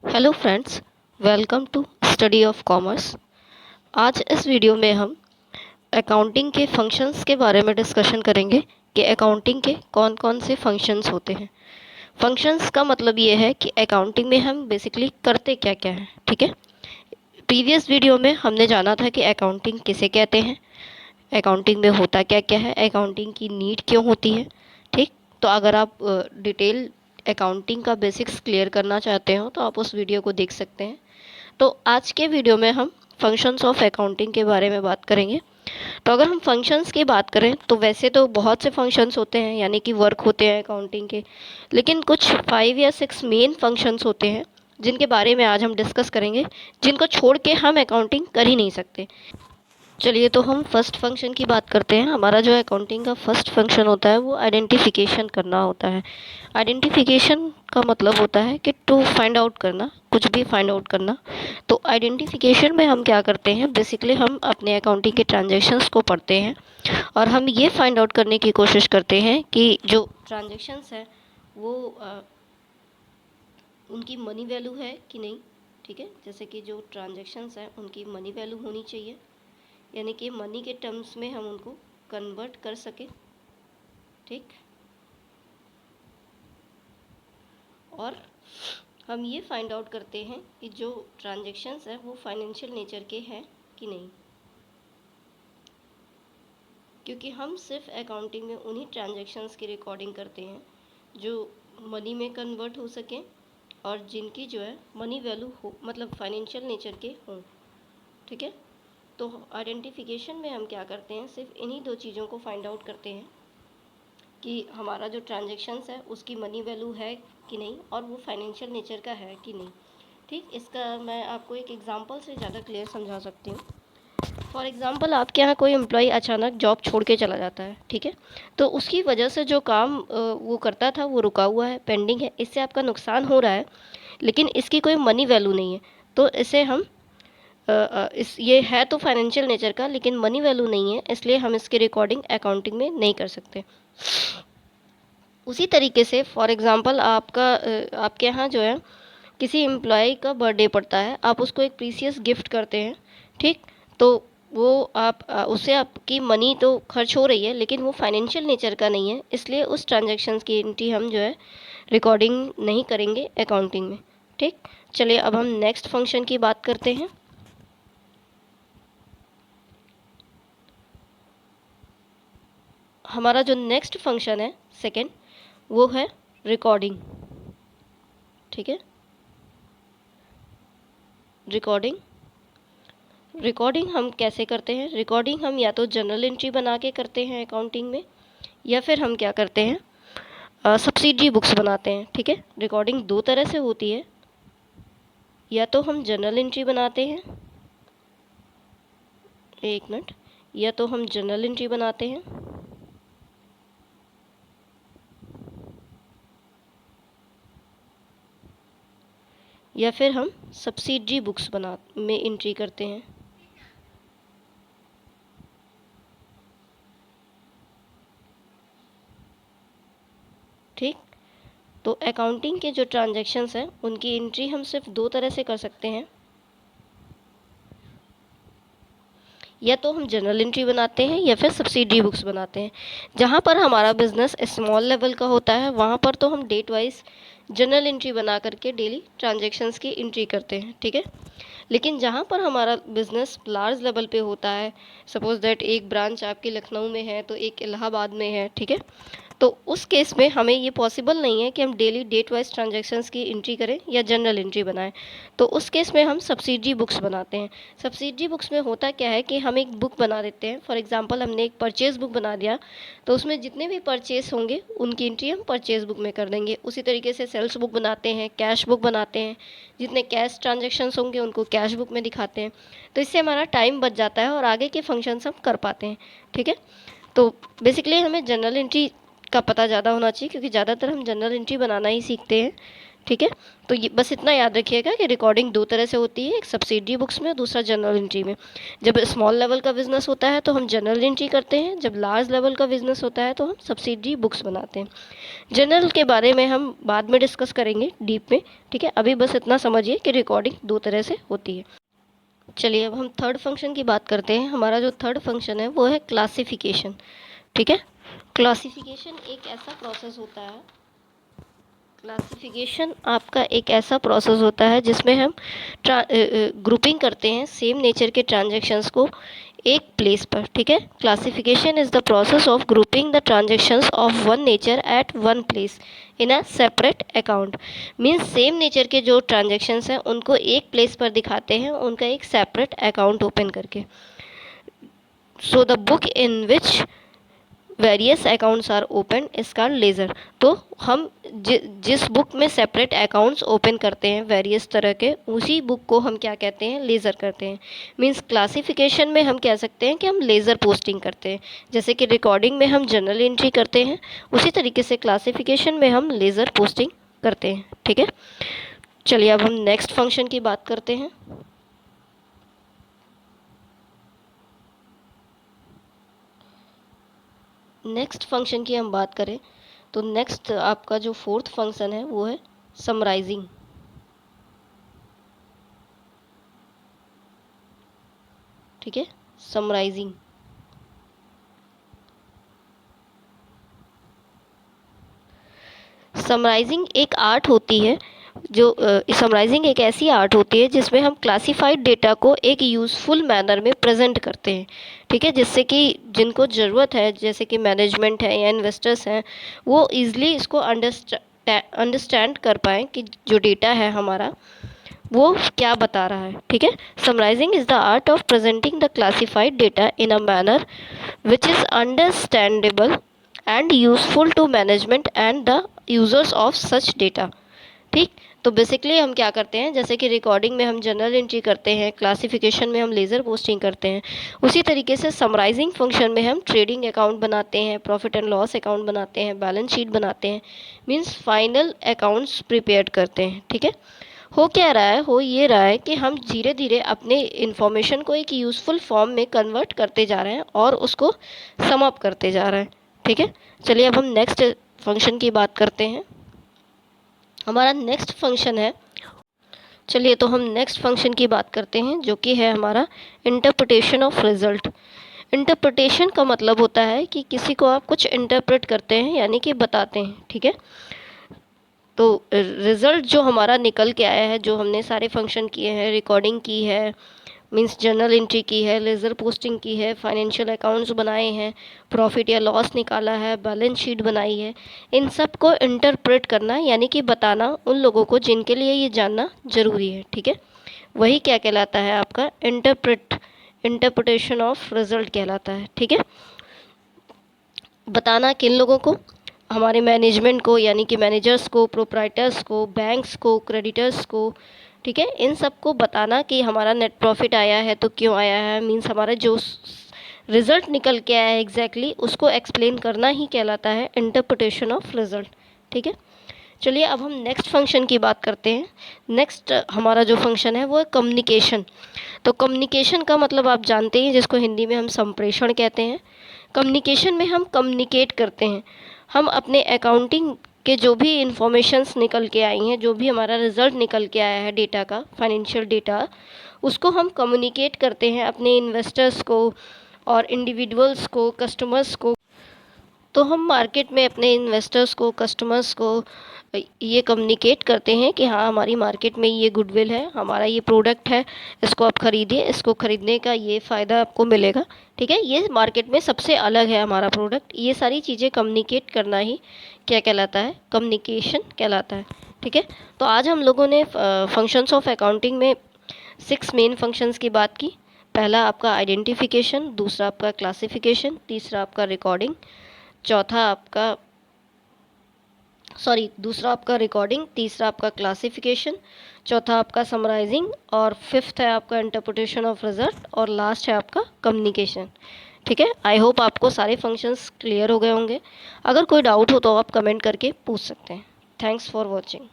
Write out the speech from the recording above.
Hello friends, welcome to study of commerce. आज इस video में हम अकाउंटिंग के फंक्शंस के बारे में डिस्कशन करेंगे कि अकाउंटिंग के कौन कौन से फंक्शंस होते हैं। फंक्शंस का मतलब ये है कि अकाउंटिंग में हम बेसिकली करते क्या क्या हैं। ठीक है, प्रीवियस वीडियो में हमने जाना था कि अकाउंटिंग किसे कहते हैं, अकाउंटिंग में होता क्या क्या है, अकाउंटिंग की नीड क्यों होती है। ठीक, तो अगर आप डिटेल अकाउंटिंग का बेसिक्स क्लियर करना चाहते हो तो आप उस वीडियो को देख सकते हैं। तो आज के वीडियो में हम फंक्शंस ऑफ अकाउंटिंग के बारे में बात करेंगे। तो अगर हम फंक्शंस की बात करें तो वैसे तो बहुत से फंक्शंस होते हैं, यानी कि वर्क होते हैं अकाउंटिंग के, लेकिन कुछ 5 या 6 मेन फंक्शंस होते हैं जिनके बारे में आज हम डिस्कस करेंगे, जिनको छोड़ के हम अकाउंटिंग कर ही नहीं सकते। चलिए, तो हम फर्स्ट फंक्शन की बात करते हैं। हमारा जो अकाउंटिंग का फर्स्ट फंक्शन होता है वो आइडेंटिफिकेशन करना होता है। आइडेंटिफिकेशन का मतलब होता है कि टू फाइंड आउट करना, कुछ भी फाइंड आउट करना। तो आइडेंटिफिकेशन में हम क्या करते हैं, बेसिकली हम अपने अकाउंटिंग के ट्रांजैक्शंस को पढ़ते हैं और हम ये फाइंड आउट करने की कोशिश करते हैं कि जो ट्रांजैक्शंस है वो उनकी मनी वैल्यू है कि नहीं। ठीक है, जैसे कि जो ट्रांजैक्शंस हैं उनकी मनी वैल्यू होनी चाहिए, यानी कि मनी के टर्म्स में हम उनको कन्वर्ट कर सकें। ठीक, और हम ये फाइंड आउट करते हैं कि जो ट्रांजैक्शंस है वो फाइनेंशियल नेचर के हैं कि नहीं, क्योंकि हम सिर्फ अकाउंटिंग में उन्हीं ट्रांजैक्शंस की रिकॉर्डिंग करते हैं जो मनी में कन्वर्ट हो सकें और जिनकी जो है मनी वैल्यू हो, मतलब फाइनेंशियल नेचर के हों। ठीक है, तो आइडेंटिफिकेशन में हम क्या करते हैं, सिर्फ इन्हीं दो चीज़ों को फाइंड आउट करते हैं कि हमारा जो ट्रांजैक्शंस है उसकी मनी वैल्यू है कि नहीं और वो फाइनेंशियल नेचर का है कि नहीं। ठीक, इसका मैं आपको एक एग्जांपल से ज़्यादा क्लियर समझा सकती हूँ। फॉर एग्ज़ाम्पल, आपके यहाँ कोई एम्प्लॉय अचानक जॉब छोड़ के चला जाता है। ठीक है, तो उसकी वजह से जो काम वो करता था वो रुका हुआ है, पेंडिंग है, इससे आपका नुकसान हो रहा है, लेकिन इसकी कोई मनी वैल्यू नहीं है। तो इसे हम इस ये है तो फाइनेंशियल नेचर का, लेकिन मनी वैल्यू नहीं है, इसलिए हम इसकी रिकॉर्डिंग अकाउंटिंग में नहीं कर सकते। उसी तरीके से फॉर एग्ज़ाम्पल आपके यहाँ जो है किसी एम्प्लॉय का बर्थडे पड़ता है, आप उसको एक प्रीसियस गिफ्ट करते हैं। ठीक, तो वो उससे आपकी मनी तो खर्च हो रही है, लेकिन वो फाइनेंशियल नेचर का नहीं है, इसलिए उस ट्रांजैक्शंस की एंट्री हम जो है रिकॉर्डिंग नहीं करेंगे अकाउंटिंग में। ठीक, चलिए अब हम नेक्स्ट फंक्शन की बात करते हैं। हमारा जो नेक्स्ट फंक्शन है सेकेंड, वो है रिकॉर्डिंग। ठीक है, रिकॉर्डिंग रिकॉर्डिंग हम कैसे करते हैं, रिकॉर्डिंग हम या तो जनरल एंट्री बना के करते हैं अकाउंटिंग में, या फिर हम क्या करते हैं, सब्सिडी बुक्स बनाते हैं। ठीक है, रिकॉर्डिंग दो तरह से होती है, या तो हम जनरल एंट्री बनाते हैं, एक मिनट, या तो हम जनरल एंट्री बनाते हैं या फिर हम सब्सिडी बुक्स बना में एंट्री करते हैं। ठीक, तो अकाउंटिंग के जो ट्रांजैक्शंस हैं उनकी एंट्री हम सिर्फ दो तरह से कर सकते हैं, या तो हम जनरल एंट्री बनाते हैं या फिर सब्सिडी बुक्स बनाते हैं। जहाँ पर हमारा बिजनेस स्मॉल लेवल का होता है वहाँ पर तो हम डेट वाइज जनरल एंट्री बना करके डेली ट्रांजैक्शंस की एंट्री करते हैं। ठीक है, लेकिन जहाँ पर हमारा बिजनेस लार्ज लेवल पे होता है, सपोज दैट एक ब्रांच आपके लखनऊ में है तो एक इलाहाबाद में है। ठीक है, तो उस केस में हमें ये पॉसिबल नहीं है कि हम डेली डेट वाइज ट्रांजैक्शंस की एंट्री करें या जनरल एंट्री बनाएं। तो उस केस में हम सब्सिडी बुक्स बनाते हैं। सब्सिडी बुक्स में होता क्या है कि हम एक बुक बना देते हैं। फॉर एग्जांपल, हमने एक परचेज़ बुक बना दिया, तो उसमें जितने भी परचेज़ होंगे उनकी एंट्री हम परचेज़ बुक में कर देंगे। उसी तरीके से सेल्स बुक बनाते हैं, कैश बुक बनाते हैं, जितने कैश ट्रांजेक्शन्स होंगे उनको कैश बुक में दिखाते हैं। तो इससे हमारा टाइम बच जाता है और आगे के फंक्शंस हम कर पाते हैं। ठीक है, तो बेसिकली हमें जनरल एंट्री का पता ज़्यादा होना चाहिए, क्योंकि ज़्यादातर हम जनरल एंट्री बनाना ही सीखते हैं। ठीक है। तो ये बस इतना याद रखिएगा कि रिकॉर्डिंग दो तरह से होती है, एक सब्सिडरी बुक्स में, दूसरा जनरल एंट्री में। जब स्मॉल लेवल का बिजनेस होता है तो हम जनरल एंट्री करते हैं, जब लार्ज लेवल का बिजनेस होता है तो हम सब्सिडरी बुक्स बनाते हैं। जनरल के बारे में हम बाद में डिस्कस करेंगे डीप में, ठीक है। अभी बस इतना समझिए कि रिकॉर्डिंग दो तरह से होती है। चलिए अब हम थर्ड फंक्शन की बात करते हैं। हमारा जो थर्ड फंक्शन है वो है क्लासिफिकेशन, ठीक है। क्लासिफिकेशन एक ऐसा प्रोसेस होता है, क्लासिफिकेशन आपका एक ऐसा प्रोसेस होता है जिसमें हम ग्रुपिंग करते हैं सेम नेचर के ट्रांजैक्शंस को एक प्लेस पर, ठीक है। Classification is the process of grouping the transactions of one nature eight one place in a separate account. Means same nature के जो ट्रांजैक्शंस हैं उनको एक प्लेस पर दिखाते हैं, उनका एक सेपरेट अकाउंट ओपन करके। So the book in which various accounts are open is called ledger. तो हम जिस बुक में सेपरेट अकाउंट्स ओपन करते हैं वेरियस तरह के, उसी बुक को हम क्या कहते हैं, लेज़र करते हैं। मींस क्लासिफिकेशन में हम कह सकते हैं कि हम लेज़र पोस्टिंग करते हैं। जैसे कि रिकॉर्डिंग में हम जर्नल एंट्री करते हैं, उसी तरीके से क्लासिफिकेशन में हम लेज़र पोस्टिंग करते हैं, ठीक है। चलिए अब हम नेक्स्ट फंक्शन की बात करते हैं। नेक्स्ट फंक्शन की हम बात करें तो नेक्स्ट आपका जो फोर्थ फंक्शन है वो है समराइजिंग, ठीक है। समराइजिंग समराइजिंग एक आर्ट होती है, जो समराइजिंग एक ऐसी आर्ट होती है जिसमें हम क्लासिफाइड डेटा को एक यूज़फुल मैनर में प्रेजेंट करते हैं, ठीक है। जिससे कि जिनको ज़रूरत है, जैसे कि मैनेजमेंट है या इन्वेस्टर्स हैं, वो ईज़िली इसको अंडरस्टैंड कर पाएँ कि जो डेटा है हमारा वो क्या बता रहा है, ठीक है। Summarizing is the art of presenting the classified data in a manner which is understandable and useful to management and the users of such data, ठीक। तो बेसिकली हम क्या करते हैं, जैसे कि रिकॉर्डिंग में हम जनरल एंट्री करते हैं, क्लासिफिकेशन में हम लेज़र पोस्टिंग करते हैं, उसी तरीके से समराइजिंग फंक्शन में हम ट्रेडिंग अकाउंट बनाते हैं, प्रॉफिट एंड लॉस अकाउंट बनाते हैं, बैलेंस शीट बनाते हैं, मीन्स फाइनल अकाउंट्स प्रिपेयर करते हैं, ठीक है। हो क्या रहा है, हो ये रहा है कि हम धीरे धीरे अपने इन्फॉर्मेशन को एक यूज़फुल फॉर्म में कन्वर्ट करते जा रहे हैं और उसको सम अप करते जा रहे हैं, ठीक है। चलिए अब हम नेक्स्ट फंक्शन की बात करते हैं। हमारा नेक्स्ट फंक्शन है, चलिए तो हम नेक्स्ट फंक्शन की बात करते हैं, जो कि है हमारा इंटरप्रिटेशन ऑफ रिजल्ट। इंटरप्रिटेशन का मतलब होता है कि किसी को आप कुछ इंटरप्रेट करते हैं, यानी कि बताते हैं, ठीक है। तो रिज़ल्ट जो हमारा निकल के आया है, जो हमने सारे फंक्शन किए हैं, रिकॉर्डिंग की है, मींस जर्नल एंट्री की है, लेज़र पोस्टिंग की है, फाइनेंशियल अकाउंट्स बनाए हैं, प्रॉफिट या लॉस निकाला है, बैलेंस शीट बनाई है, इन सब को इंटरप्रेट करना यानी कि बताना उन लोगों को जिनके लिए ये जानना ज़रूरी है, ठीक है। वही क्या कहलाता है, आपका इंटरप्रिटेशन ऑफ रिज़ल्ट कहलाता है, ठीक है। बताना किन लोगों को, हमारे मैनेजमेंट को, यानी कि मैनेजर्स को, प्रोप्राइटर्स को, बैंक्स को, क्रेडिटर्स को, ठीक है। इन सब को बताना कि हमारा नेट प्रॉफिट आया है तो क्यों आया है, मीन्स हमारा जो रिज़ल्ट निकल के आया है एग्जैक्टली उसको एक्सप्लेन करना ही कहलाता है इंटरप्रिटेशन ऑफ रिज़ल्ट, ठीक है। चलिए अब हम नेक्स्ट फंक्शन की बात करते हैं। नेक्स्ट हमारा जो फंक्शन है वो है कम्युनिकेशन। तो कम्युनिकेशन का मतलब आप जानते हैं, जिसको हिंदी में हम संप्रेषण कहते हैं। कम्युनिकेशन में हम कम्युनिकेट करते हैं, हम अपने अकाउंटिंग के जो भी इंफॉर्मेशंस निकल के आई हैं, जो भी हमारा रिज़ल्ट निकल के आया है डेटा का, फाइनेंशियल डेटा, उसको हम कम्युनिकेट करते हैं अपने इन्वेस्टर्स को और इंडिविजुअल्स को, कस्टमर्स को। तो हम मार्केट में अपने इन्वेस्टर्स को, कस्टमर्स को ये कम्युनिकेट करते हैं कि हाँ, हमारी मार्केट में ये गुडविल है, हमारा ये प्रोडक्ट है, इसको आप ख़रीदिए, इसको ख़रीदने का ये फ़ायदा आपको मिलेगा, ठीक है। ये मार्केट में सबसे अलग है हमारा प्रोडक्ट। ये सारी चीज़ें कम्युनिकेट करना ही क्या कहलाता है, कम्युनिकेशन कहलाता है, ठीक है। तो आज हम लोगों ने फंक्शंस ऑफ अकाउंटिंग में 6 मेन फंक्शंस की बात की। पहला आपका आइडेंटिफिकेशन, दूसरा आपका क्लासिफिकेशन, तीसरा आपका रिकॉर्डिंग, दूसरा आपका रिकॉर्डिंग, तीसरा आपका क्लासिफिकेशन, चौथा आपका समराइजिंग, और फिफ्थ है आपका इंटरप्रिटेशन ऑफ रिजल्ट, और लास्ट है आपका कम्युनिकेशन, ठीक है। आई होप आपको सारे फंक्शंस क्लियर हो गए होंगे। अगर कोई डाउट हो तो आप कमेंट करके पूछ सकते हैं। Thanks for watching.